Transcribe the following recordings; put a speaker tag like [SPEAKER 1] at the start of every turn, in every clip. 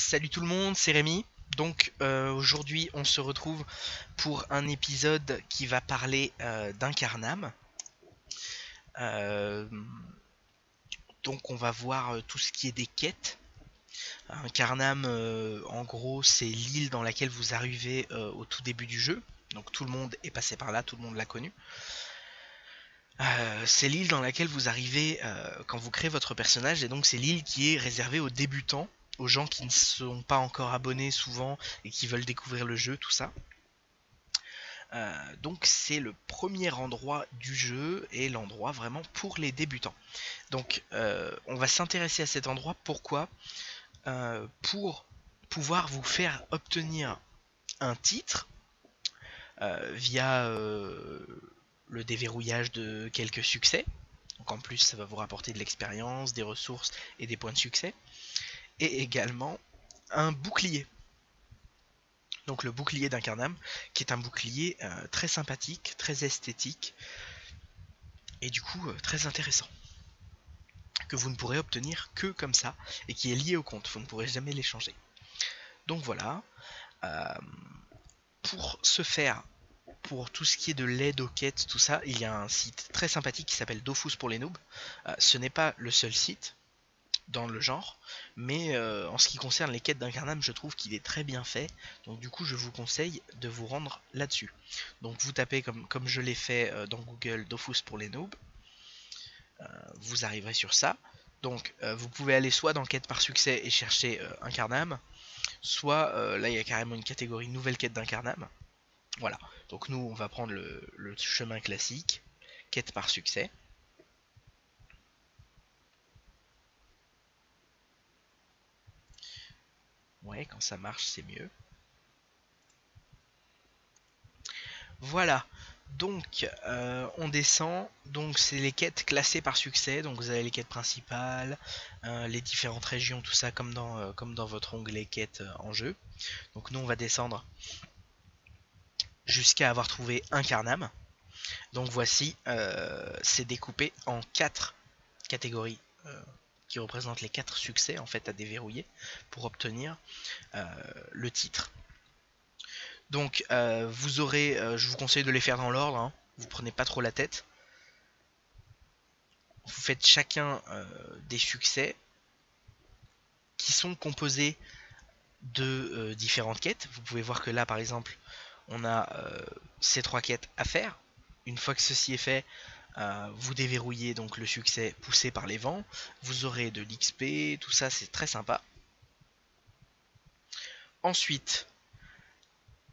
[SPEAKER 1] Salut tout le monde, c'est Rémi. Donc aujourd'hui on se retrouve pour un épisode qui va parler d'Incarnam. Euh, donc on va voir tout ce qui est des quêtes. Incarnam en gros c'est l'île dans laquelle vous arrivez au tout début du jeu. Donc tout le monde est passé par là, tout le monde l'a connu. C'est l'île dans laquelle vous arrivez quand vous créez votre personnage et donc c'est l'île qui est réservée aux débutants, aux gens qui ne sont pas encore abonnés souvent et qui veulent découvrir le jeu, tout ça. Donc c'est le premier endroit du jeu et l'endroit vraiment pour les débutants. Donc on va s'intéresser à cet endroit. Pourquoi Pour pouvoir vous faire obtenir un titre via le déverrouillage de quelques succès. Donc en plus ça va vous rapporter de l'expérience, des ressources et des points de succès. Et également un bouclier. Donc le bouclier d'Incarnam, qui est un bouclier très sympathique, très esthétique, et du coup très intéressant, que vous ne pourrez obtenir que comme ça, et qui est lié au compte, vous ne pourrez jamais l'échanger. Donc voilà, euh, pour ce faire, pour tout ce qui est de l'aide aux quêtes, tout ça, il y a un site très sympathique qui s'appelle Dofus pour les noobs. Ce n'est pas le seul site dans le genre, mais en ce qui concerne les quêtes d'Incarnam, je trouve qu'il est très bien fait, donc du coup je vous conseille de vous rendre là-dessus. Donc vous tapez comme je l'ai fait dans Google Dofus pour les noobs, vous arriverez sur ça. Donc vous pouvez aller soit dans quête par succès et chercher Incarnam, soit là il y a carrément une catégorie nouvelle quête d'Incarnam. Voilà, donc nous on va prendre le chemin classique, quête par succès. Ouais, quand ça marche c'est mieux. Voilà, donc on descend, donc c'est les quêtes classées par succès, donc vous avez les quêtes principales, les différentes régions, tout ça comme dans votre onglet quêtes en jeu. Donc nous on va descendre jusqu'à avoir trouvé Incarnam. Donc voici, c'est découpé en 4 catégories qui représentent les 4 succès en fait à déverrouiller pour obtenir euh, le titre. Donc vous aurez, je vous conseille de les faire dans l'ordre, hein, vous prenez pas trop la tête. Vous faites chacun des succès qui sont composés de différentes quêtes. Vous pouvez voir que là par exemple on a ces 3 quêtes à faire. Une fois que ceci est fait, vous déverrouillez donc le succès poussé par les vents, vous aurez de l'XP, tout ça c'est très sympa. Ensuite,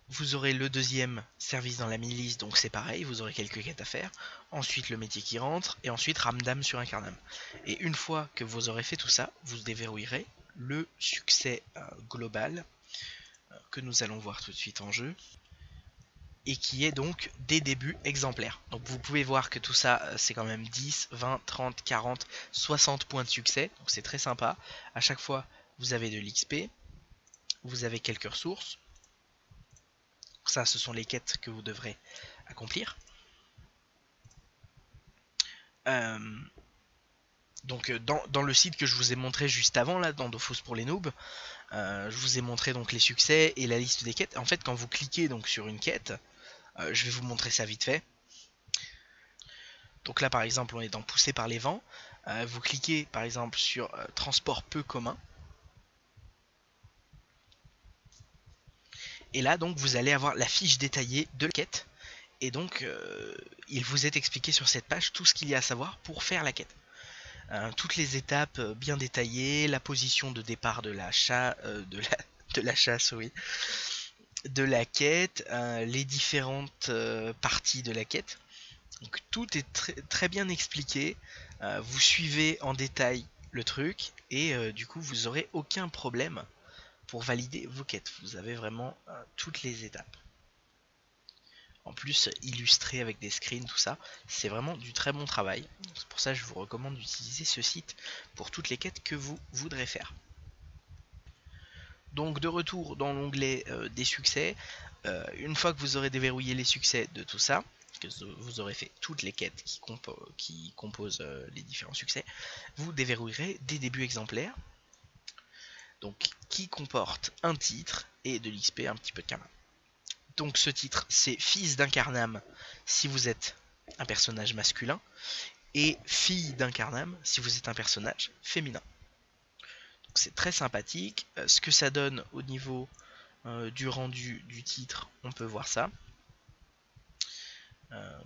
[SPEAKER 1] vous aurez le deuxième service dans la milice, donc c'est pareil, vous aurez quelques quêtes à faire. Ensuite le métier qui rentre, et ensuite Ramdam sur Incarnam. Et une fois que vous aurez fait tout ça, vous déverrouillerez le succès global que nous allons voir tout de suite en jeu, et qui est donc des débuts exemplaires. Donc vous pouvez voir que tout ça c'est quand même 10, 20, 30, 40, 60 points de succès, donc c'est très sympa. À chaque fois vous avez de l'XP, vous avez quelques ressources, ça ce sont les quêtes que vous devrez accomplir. Euh, donc dans le site que je vous ai montré juste avant là, dans Dofus pour les noobs, je vous ai montré donc les succès et la liste des quêtes. En fait quand vous cliquez donc sur une quête, je vais vous montrer ça vite fait. Donc là par exemple on est dans Poussé par les vents. Vous cliquez par exemple sur transport peu commun. Et là donc vous allez avoir la fiche détaillée de la quête. Et donc il vous est expliqué sur cette page tout ce qu'il y a à savoir pour faire la quête. Toutes les étapes bien détaillées, la position de départ de de la chasse, oui, de la quête, les différentes parties de la quête. Donc tout est très bien expliqué. Vous suivez en détail le truc et du coup vous aurez aucun problème pour valider vos quêtes. Vous avez vraiment toutes les étapes. En plus illustré avec des screens, tout ça, c'est vraiment du très bon travail. C'est pour ça que je vous recommande d'utiliser ce site pour toutes les quêtes que vous voudrez faire. Donc de retour dans l'onglet des succès, une fois que vous aurez déverrouillé les succès de tout ça, que vous aurez fait toutes les quêtes qui composent les différents succès, vous déverrouillerez des débuts exemplaires, donc qui comporte un titre et de l'XP, un petit peu de karma. Donc ce titre, c'est Fils d'un Carnam si vous êtes un personnage masculin, et Fille d'un Carnam si vous êtes un personnage féminin. Donc c'est très sympathique. Ce que ça donne au niveau du rendu du titre, on peut voir ça.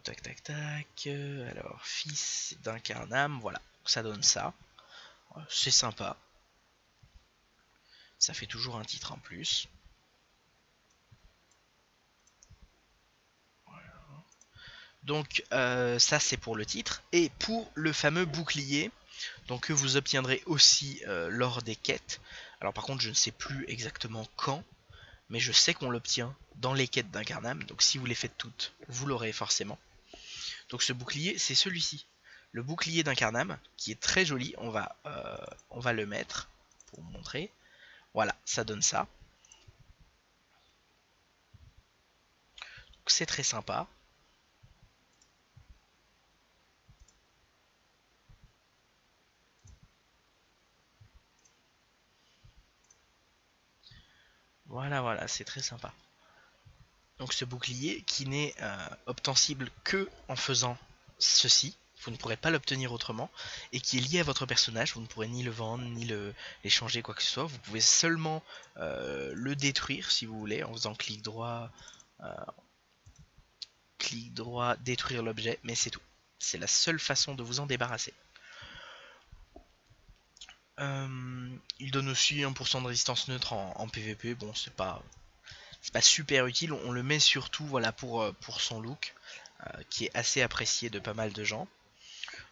[SPEAKER 1] Tac tac tac. Alors, Fils d'un Carnam, voilà, ça donne ça. C'est sympa. Ça fait toujours un titre en plus. Donc ça c'est pour le titre. Et pour le fameux bouclier, donc que vous obtiendrez aussi lors des quêtes. Alors par contre je ne sais plus exactement quand, mais je sais qu'on l'obtient dans les quêtes d'Incarnam. Donc si vous les faites toutes, vous l'aurez forcément. Donc ce bouclier c'est celui-ci. Le bouclier d'Incarnam, qui est très joli. On va le mettre pour vous montrer. Voilà, ça donne ça. C'est très sympa. Voilà, voilà, c'est très sympa. Donc ce bouclier qui n'est obtensible que en faisant ceci, vous ne pourrez pas l'obtenir autrement, et qui est lié à votre personnage, vous ne pourrez ni le vendre, ni l'échanger, quoi que ce soit, vous pouvez seulement le détruire si vous voulez, en faisant clic droit, détruire l'objet, mais c'est tout. C'est la seule façon de vous en débarrasser. Il donne aussi 1% de résistance neutre en PvP, bon c'est pas super utile, on le met surtout voilà, pour son look, qui est assez apprécié de pas mal de gens.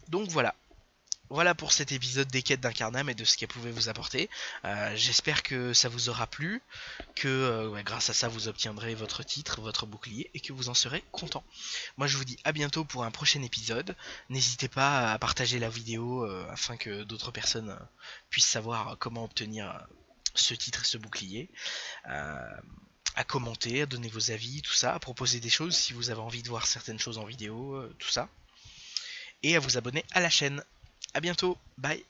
[SPEAKER 1] Donc voilà pour cet épisode des quêtes d'Incarnam et de ce qu'elle pouvait vous apporter. J'espère que ça vous aura plu, que grâce à ça vous obtiendrez votre titre, votre bouclier, et que vous en serez content. Moi je vous dis à bientôt pour un prochain épisode. N'hésitez pas à partager la vidéo afin que d'autres personnes puissent savoir comment obtenir ce titre et ce bouclier. À commenter, à donner vos avis, tout ça, à proposer des choses si vous avez envie de voir certaines choses en vidéo, tout ça. Et à vous abonner à la chaîne. A bientôt, bye.